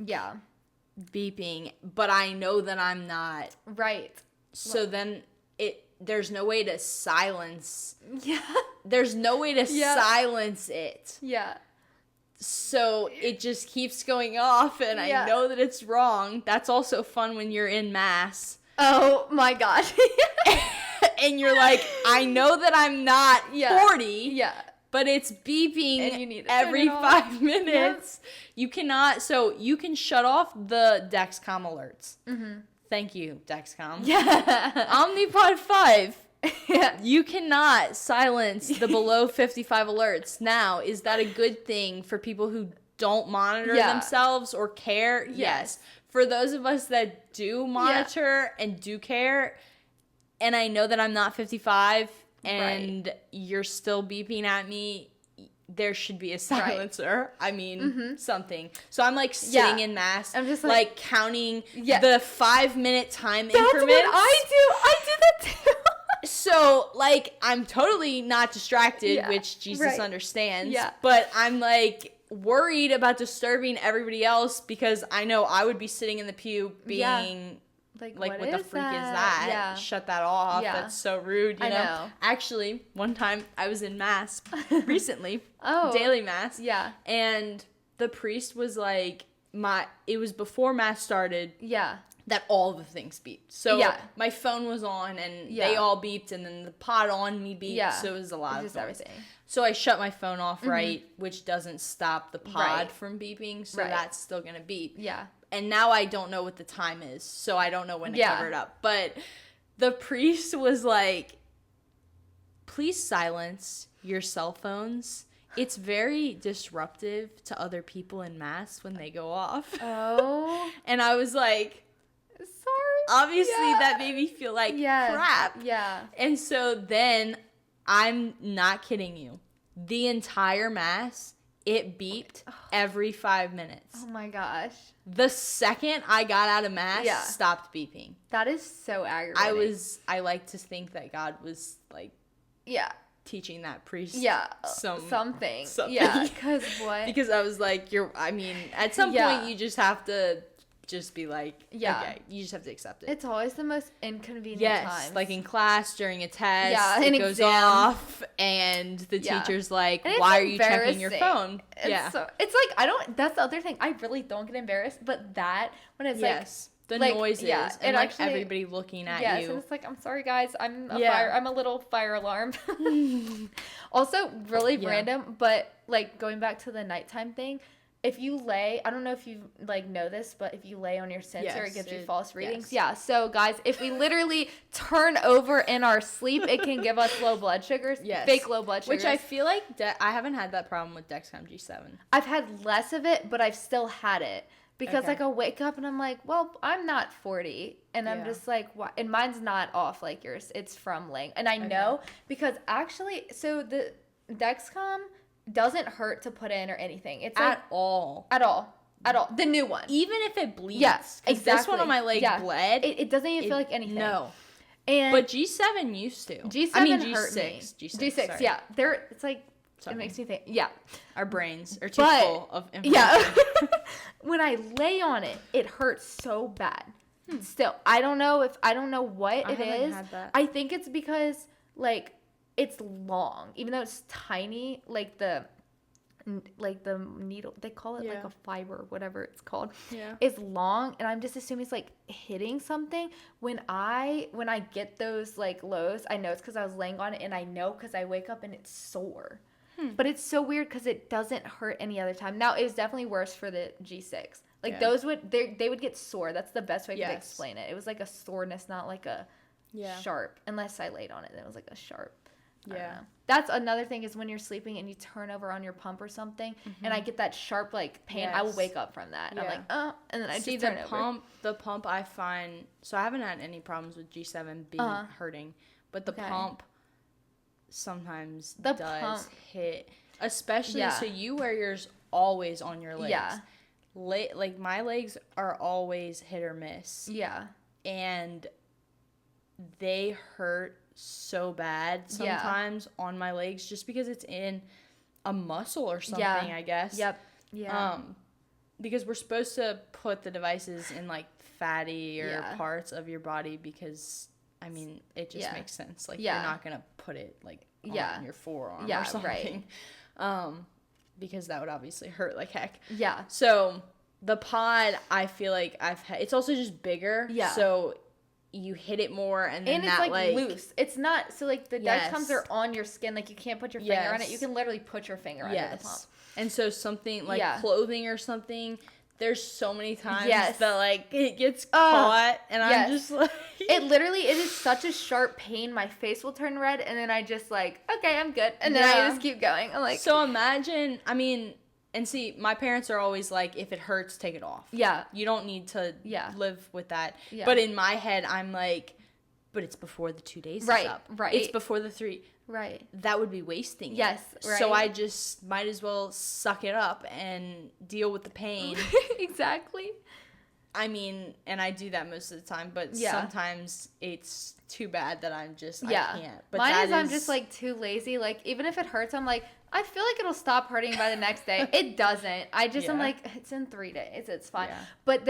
beeping, but I know that I'm not. Right. So then there's no way to silence. Yeah. There's no way to silence it. Yeah. So it just keeps going off, and I know that it's wrong. That's also fun when you're in mass. Oh my gosh. And you're like, I know that I'm not 40. Yeah. But it's beeping And you need to every turn it off. 5 minutes. Yep. You cannot, so you can shut off the Dexcom alerts. Mm-hmm. Thank you, Dexcom. Yeah. Omnipod 5. Yeah. You cannot silence the below 55 alerts. Now, is that a good thing for people who don't monitor themselves or care? Yes. For those of us that do monitor and do care, and I know that I'm not 55 and you're still beeping at me, there should be a silencer. I mean, something. So I'm like sitting in mass. I'm just like counting the 5-minute time increments. That's what I do. I do that too. So, like, I'm totally not distracted, which Jesus understands. Yeah. But I'm, like, worried about disturbing everybody else because I know I would be sitting in the pew being like what the freak is that? Yeah. Shut that off. Yeah. That's so rude, you know? Actually, one time I was in mass recently. Daily mass. Yeah. And the priest was like, it was before mass started. Yeah. That all the things beeped. So my phone was on and they all beeped and then the pod on me beeped. Yeah. So it was a lot of everything. So I shut my phone off, which doesn't stop the pod from beeping. So that's still going to beep. Yeah. And now I don't know what the time is. So I don't know when to cover it up. But the priest was like, please silence your cell phones. It's very disruptive to other people in mass when they go off. Oh. And I was like, sorry. Obviously, that made me feel like crap. Yeah. And so then, I'm not kidding you. The entire mass, it beeped every 5 minutes. Oh my gosh. The second I got out of mass, stopped beeping. That is so aggravating. I like to think that God was like, teaching that priest something. Yeah, because what? Because I was like, at some point you just have to just be like, okay, you just have to accept it. It's always the most inconvenient times. Like in class during a test, it goes off, and the teacher's like, why are you checking your phone? It's like, that's the other thing. I really don't get embarrassed, but that, when it's the noises, and like actually, everybody looking at you. Yes, and it's like, I'm sorry guys, I'm a little fire alarm. Also, really random, but like going back to the nighttime thing, if you lay, I don't know if you like know this, but if you lay on your sensor, it gives you false readings. Yeah. So guys, if we literally turn over in our sleep, it can give us low blood sugars. Yes. Fake low blood sugars. Which I feel like I haven't had that problem with Dexcom G7. I've had less of it, but I've still had it. Because like I'll wake up and I'm like, well, I'm not 40. And I'm just like, what? And mine's not off like yours. It's from laying. And I know because actually, so the Dexcom doesn't hurt to put in or anything. It's at all. The new one. Even if it bleeds. Yes, exactly. This one on my leg bled. It doesn't even feel like anything. No. But G7 used to. G7 hurt me. G6, sorry. yeah. It's like, it makes me think. Yeah. Our brains are too full of information. Yeah. When I lay on it, it hurts so bad. Still, I don't know what it is. Had that. I think it's because, like, it's long. Even though it's tiny, like the needle, they call it like a fiber, whatever it's called. Yeah. It's long, and I'm just assuming it's like hitting something. When I get those like lows, I know it's because I was laying on it, and I know because I wake up and it's sore. But it's so weird because it doesn't hurt any other time. Now, it was definitely worse for the G6. Like, those they would get sore. That's the best way to explain it. It was like a soreness, not like a sharp. Unless I laid on it, then it was like a sharp. Yeah. That's another thing is when you're sleeping and you turn over on your pump or something, and I get that sharp, like, pain, I will wake up from that. Yeah. I'm like, and then I just turn over. The pump I find, so I haven't had any problems with G7 being hurting, but the pump sometimes does hit, especially so you wear yours always on your legs. Yeah. Like my legs are always hit or miss. Yeah. And they hurt so bad sometimes on my legs just because it's in a muscle or something, I guess. Yep. Yeah. Because we're supposed to put the devices in like fatty or parts of your body because I mean, it just makes sense. Like, you're not going to put it, like, on your forearm or something. Right. Because that would obviously hurt like heck. Yeah. So, the pod, I feel like it's also just bigger. Yeah. So, you hit it more, and then and it's that, like loose. It's not so like the dexcoms are on your skin, like you can't put your finger on it. You can literally put your finger under the pump. And so something like clothing or something, there's so many times that like it gets caught, and I'm just like, it is such a sharp pain. My face will turn red, and then I just like, okay, I'm good, and then I just keep going. I'm like, so imagine, I mean. And see, my parents are always like, if it hurts, take it off. Yeah. You don't need to live with that. Yeah. But in my head, I'm like, but it's before the 2 days is up. Right. It's before the 3. Right. That would be wasting it. Yes. Right. So I just might as well suck it up and deal with the pain. Exactly. I mean, and I do that most of the time, but sometimes it's too bad that I'm just, I can't. But mine is I'm just like too lazy. Like, even if it hurts, I'm like, I feel like it'll stop hurting by the next day. It doesn't. I just, I'm like, it's in 3 days. It's fine. Yeah. But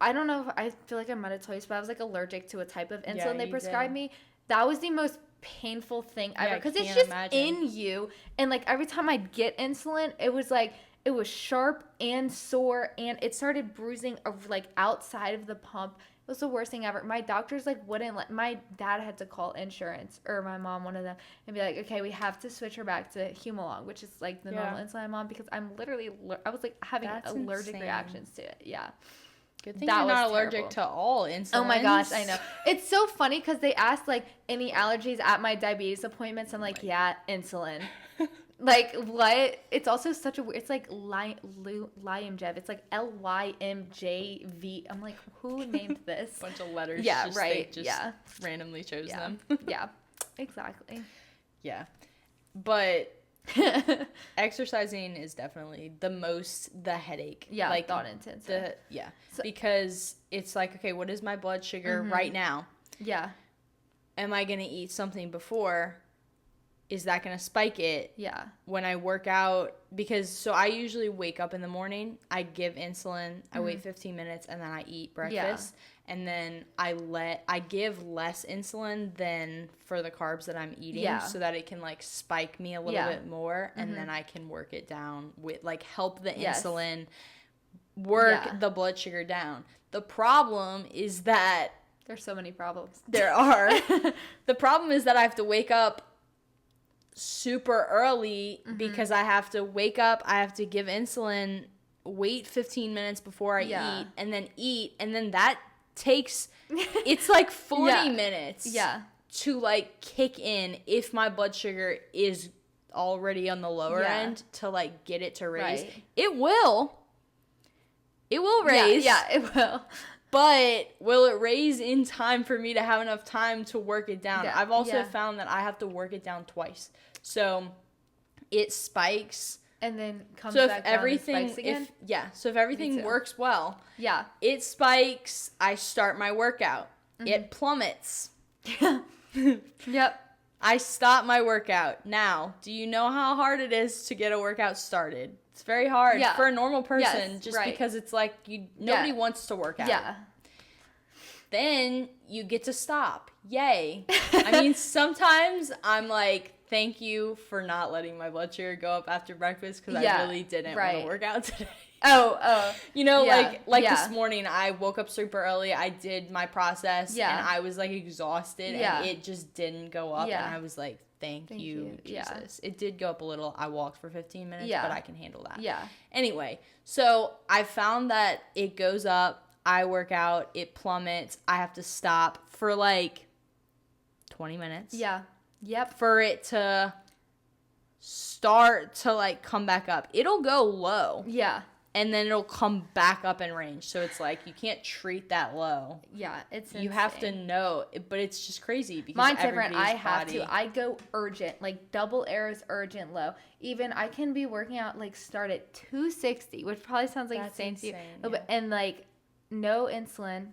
I don't know if I feel like I might have told you, but I was like allergic to a type of insulin they prescribed me. That was the most painful thing ever. Because it's just in you. And like every time I'd get insulin, it was like, it was sharp and sore, and it started bruising like outside of the pump. It was the worst thing ever. My doctors like wouldn't let. My dad had to call insurance, or my mom, one of them, and be like, "Okay, we have to switch her back to Humalog, which is like the normal insulin I'm on, because I'm literally I was like having allergic reactions to it." Yeah. Good thing you're not allergic to all insulin. Oh my gosh, I know. It's so funny because they asked like any allergies at my diabetes appointments. I'm like, yeah, insulin. Like, what? It's also such a weird, it's like Lyumjev. It's like LYMJV. I'm like, who named this? Bunch of letters. Yeah, just, right. They just randomly chose them. Yeah, exactly. Yeah. But exercising is definitely the headache. Yeah, like thought intense. Because it's like, okay, what is my blood sugar right now? Yeah. Am I going to eat something before? Is that going to spike it? Yeah. When I work out? Because, so I usually wake up in the morning, I give insulin, I wait 15 minutes, and then I eat breakfast. Yeah. And then I give less insulin than for the carbs that I'm eating, so that it can like spike me a little bit more, and then I can work it down with like help the insulin work the blood sugar down. The problem is that there's so many problems. There are. The problem is that I have to wake up super early because I have to wake up, I have to give insulin, wait 15 minutes before I eat, and then that takes, it's like 40 minutes to like kick in if my blood sugar is already on the lower end to like get it to raise. Right. It will raise. Yeah, it will. But will it raise in time for me to have enough time to work it down? Yeah. I've also found that I have to work it down twice. So it spikes. And then comes back down and spikes again? So if everything works well, it spikes, I start my workout. It plummets. Yep. I stop my workout. Now, do you know how hard it is to get a workout started? It's very hard for a normal person, because it's like nobody wants to work out. Yeah. Then you get to stop. Yay. I mean, sometimes I'm like, thank you for not letting my blood sugar go up after breakfast, because I really didn't want to work out today. Oh. Like this morning, I woke up super early. I did my process, and I was like exhausted, and it just didn't go up. And I was like, thank you, Jesus. It did go up a little. I walked for 15 minutes, but I can handle that. Yeah. Anyway, so I found that it goes up. I work out. It plummets. I have to stop for like 20 minutes. Yeah. Yep. For it to start to like come back up. It'll go low. Yeah. And then it'll come back up in range. So it's like you can't treat that low. Yeah, it's insane. You have to know, but it's just crazy because mine's different. I have to. I go urgent, like double A's urgent low. Even I can be working out, like start at 260, which probably sounds like insane to you. Yeah. And like no insulin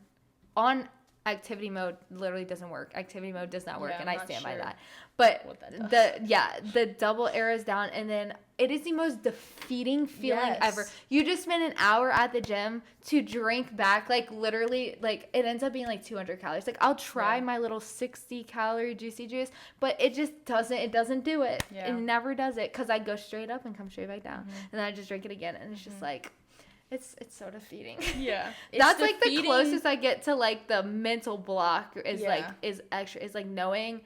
on activity mode literally doesn't work. Activity mode does not work, and I stand by that. But the double arrows down, and then it is the most defeating feeling ever. You just spend an hour at the gym to drink back, like literally, like it ends up being like 200 calories. Like I'll try my little 60 calorie juicy juice, but it just doesn't. It doesn't do it. Yeah. It never does it, because I go straight up and come straight back down, and then I just drink it again, and it's just like. It's so defeating. Yeah. That's like the closest I get to like the mental block is like Yeah. is like knowing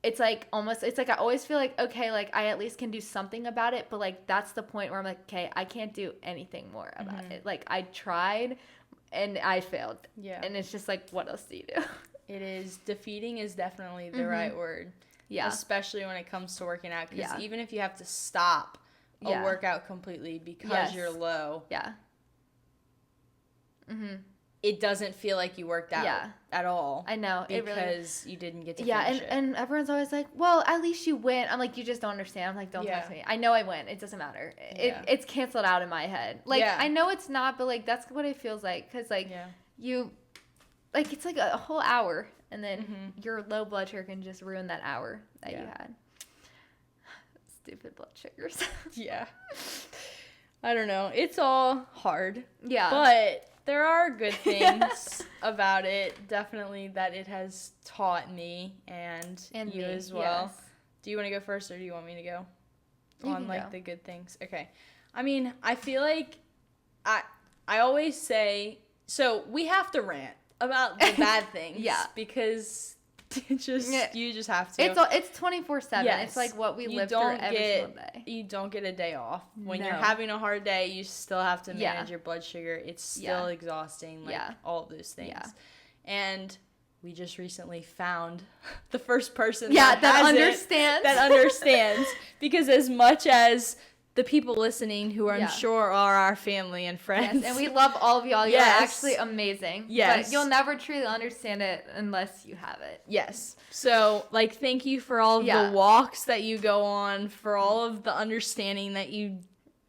it's like almost it's like I always feel like okay, like I at least can do something about it, but like that's the point where I'm like, okay, I can't do anything more about it. Like I tried and I failed. Yeah. And it's just like, what else do you do? It is defeating is definitely the right word. Yeah. Especially when it comes to working out, because Yeah. even if you have to stop a Yeah. workout completely because Yes. you're low, Yeah. it doesn't feel like you worked out Yeah. at all. I know. It really because you didn't get to yeah, finish it. and everyone's always like, well, at least you went. I'm like, you just don't understand. I'm like, don't talk to me. I know I went. It doesn't matter. It's canceled out in my head. Like, I know it's not, but like, that's what it feels like. Because like, you, like, it's like a whole hour. And then your low blood sugar can just ruin that hour that you had. Stupid blood sugars. Yeah. I don't know. It's all hard. Yeah. But there are good things about it, definitely, that it has taught me and you me, as well. yes. Do you want to go first or do you want me to go? You On can like go. the good things. Okay. I mean, I feel like I always say, so we have to rant about the bad things. Yeah. Because you just have to. It's 24/7. Yes. It's like what we You live through don't every get- single day. You don't get a day off. When you're No. having a hard day, you still have to Yeah. manage your blood sugar. It's still exhausting, like all of those things. Yeah. And we just recently found the first person that has understands. that understands. Because as much as the people listening, who I'm sure are our family and friends. Yes, and we love all of y'all. You're Yes. actually amazing. Yes. But you'll never truly understand it unless you have it. Yes. So, like, thank you for all of the walks that you go on, for all of the understanding that you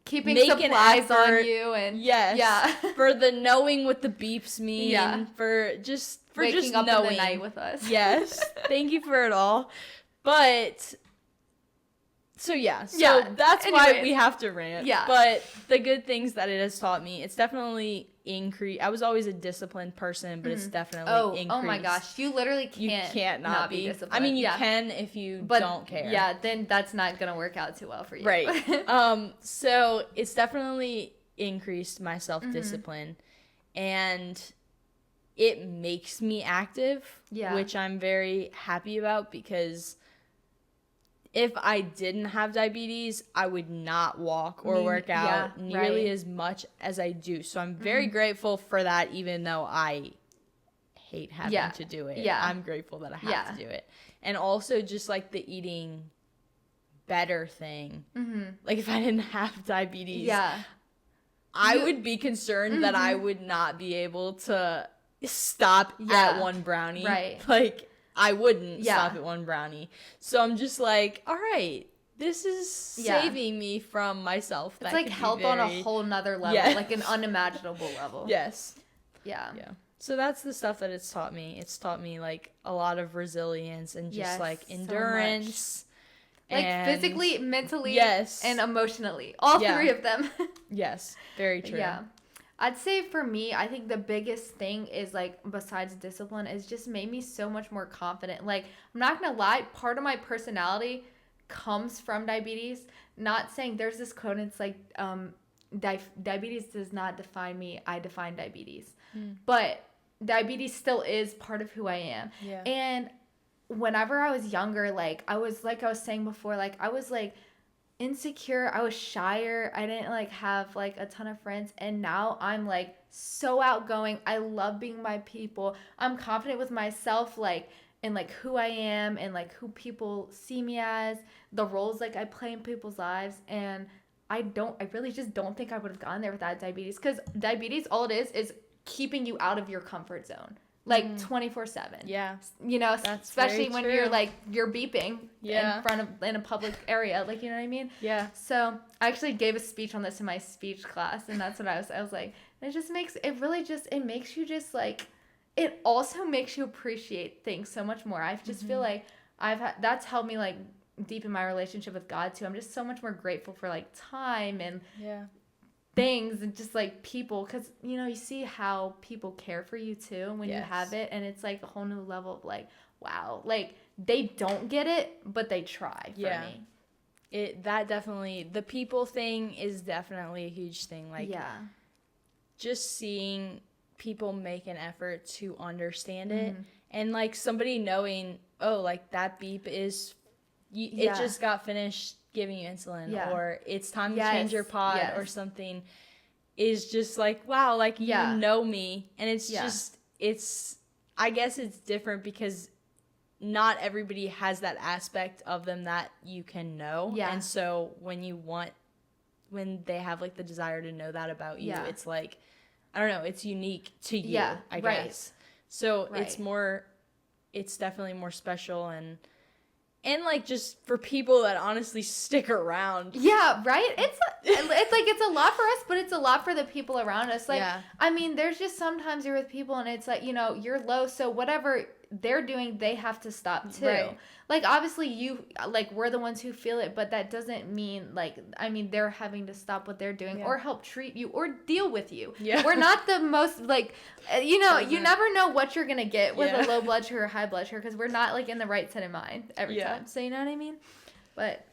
Keeping make an supplies effort. on you and Yes. Yeah. For the knowing what the beeps mean. Yeah. For just waking up knowing. in the night with us. Yes. Thank you for it all. But so that's why anyways. we have to rant. Yeah. But the good things that it has taught me, it's definitely increased. I was always a disciplined person, but it's definitely increased. Oh my gosh, you literally You can't not be disciplined. I mean, you can if you don't care. Yeah, then that's not gonna work out too well for you. Right. So it's definitely increased my self-discipline, and it makes me active, which I'm very happy about, because if I didn't have diabetes, I would not walk or work out nearly as much as I do. So I'm very grateful for that, even though I hate having to do it. Yeah. I'm grateful that I have to do it. And also just like the eating better thing. Like if I didn't have diabetes, I would be concerned that I would not be able to stop at one brownie. Right. Like I wouldn't stop at one brownie. So I'm just like, all right, this is saving me from myself. It's like health on a whole nother level, like an unimaginable level. Yes. Yeah. Yeah. So that's the stuff that it's taught me. It's taught me like a lot of resilience and just like endurance. Like and physically, mentally, Yes. and emotionally. All three of them. Yes. Very true. Yeah. I'd say for me, I think the biggest thing is like, besides discipline, is just made me so much more confident. Like, I'm not gonna lie, part of my personality comes from diabetes. Not saying there's this quote, it's like, diabetes does not define me, I define diabetes. But diabetes still is part of who I am. Yeah. And whenever I was younger, like I was saying before, like I was like insecure, I was shyer, I didn't like have like a ton of friends, and now I'm like so outgoing. I love being my people. I'm confident with myself, like in like who I am and like who people see me as, the roles like I play in people's lives. And I really just don't think I would have gotten there without diabetes, because diabetes, all it is keeping you out of your comfort zone, like 24/7. Yeah. You know, That's especially very when true. you're like, you're beeping Yeah. in a public area, like, you know what I mean? Yeah. So I actually gave a speech on this in my speech class, and that's what I was like, it makes you just like, it also makes you appreciate things so much more. I just feel like that's helped me like deepen my relationship with God too. I'm just so much more grateful for like time and things and just like people, because you know, you see how people care for you too when you have it, and it's like a whole new level of like, wow, like they don't get it but they try for me. That definitely, the people thing is definitely a huge thing. Like just seeing people make an effort to understand it, and like somebody knowing, oh, like that beep is it just got finished giving you insulin, or it's time to change your pod or something, is just like, wow, like you know me. And it's just, it's, I guess it's different because not everybody has that aspect of them that you can know. And so when they have like the desire to know that about you, it's like, I don't know, it's unique to you, I guess. So it's definitely more special, and like just for people that honestly stick around. Yeah, right? It's like it's a lot for us, but it's a lot for the people around us. Like, I mean, there's just sometimes you're with people and it's like, you know, you're low, so whatever they're doing, they have to stop too. Right. Like, obviously you, like, we're the ones who feel it, but that doesn't mean, like, I mean, they're having to stop what they're doing or help treat you or deal with you. We're not the most, like, you know, you never know what you're gonna get with a low blood sugar or high blood sugar, because we're not, like, in the right set of mind every time. So, you know what I mean? But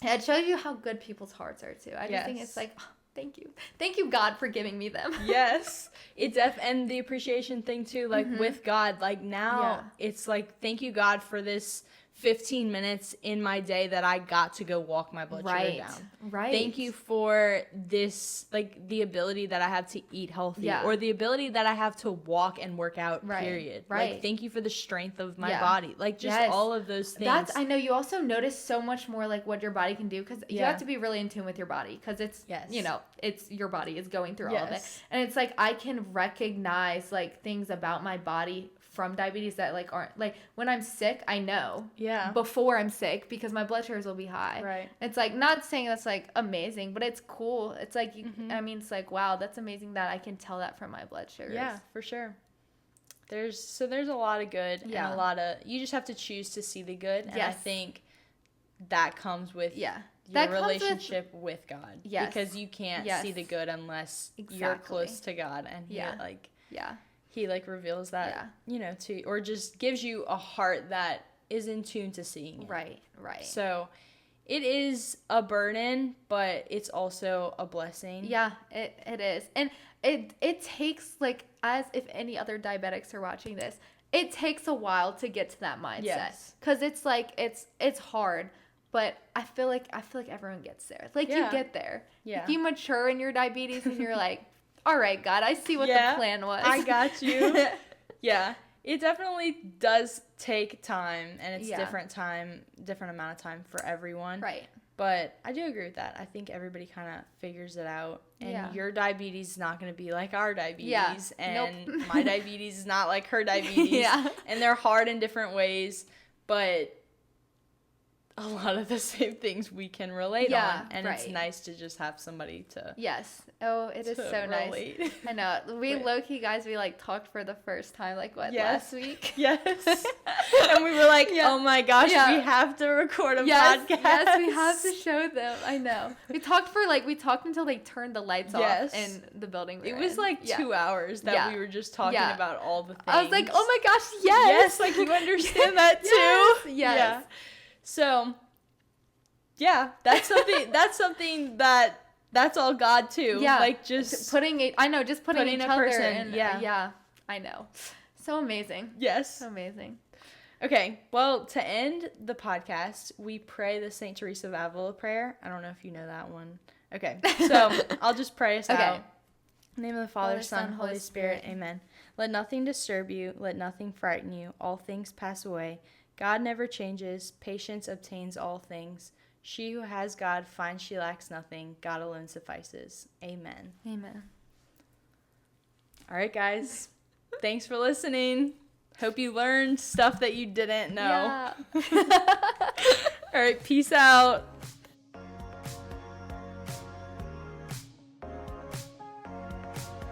it shows you how good people's hearts are, too. I just think it's like, oh, thank you. Thank you, God, for giving me them. Yes. It's and the appreciation thing, too, like, with God, like, now it's like, thank you, God, for this 15 minutes in my day that I got to go walk my blood sugar down. Right. Thank you for this, like, the ability that I have to eat healthy, or the ability that I have to walk and work out, period. Right. Like, thank you for the strength of my body. Like, just all of those things. I know you also notice so much more, like, what your body can do, because you have to be really in tune with your body, because it's, you know, it's your body is going through all of it. And it's like, I can recognize, like, things about my body from diabetes that, like, aren't, like, when I'm sick, I know before I'm sick, because my blood sugars will be high. Right. It's like, not saying that's, like, amazing, but it's cool. It's like, you, I mean, it's like, wow, that's amazing that I can tell that from my blood sugars. Yeah, for sure. There's a lot of good and a lot of, you just have to choose to see the good. And I think that comes with your relationship with God. Yes. Because you can't see the good unless you're close to God, and he he, like, reveals that, you know, to, or just gives you a heart that is in tune to seeing it. Right. So it is a burden, but it's also a blessing. Yeah, it is. And it takes, like, as if any other diabetics are watching this, it takes a while to get to that mindset. Yes. Because it's, like, it's hard, but I feel like everyone gets there. Like, you get there. Yeah. If you mature in your diabetes and you're like, all right, God, I see what the plan was. I got you. Yeah. It definitely does take time, and it's different amount of time for everyone. Right. But I do agree with that. I think everybody kind of figures it out. And your diabetes is not going to be like our diabetes. Yeah. And my diabetes is not like her diabetes. And they're hard in different ways. But a lot of the same things we can relate on. And it's nice to just have somebody to it is so relate. Nice. I know. We low-key, guys, we, like, talked for the first time, like, last week? Yes. And we were like, oh my gosh, we have to record a podcast. Yes, we have to show them. I know. We talked until they turned the lights off in the building. It was like 2 hours that we were just talking about all the things. I was like, oh my gosh, yes. Yes, like, you understand that too? Yes. Yeah. So, that's something that's all God too. Yeah. Like, just putting each other in. Yeah. I know. So amazing. Yes. So amazing. Okay. Well, to end the podcast, we pray the St. Teresa of Avila prayer. I don't know if you know that one. Okay. So I'll just pray us out. In the name of the Father, Son, Holy Spirit. Amen. Let nothing disturb you. Let nothing frighten you. All things pass away. God never changes. Patience obtains all things. She who has God finds she lacks nothing. God alone suffices. Amen. Amen. All right, guys. Thanks for listening. Hope you learned stuff that you didn't know. Yeah. All right, peace out.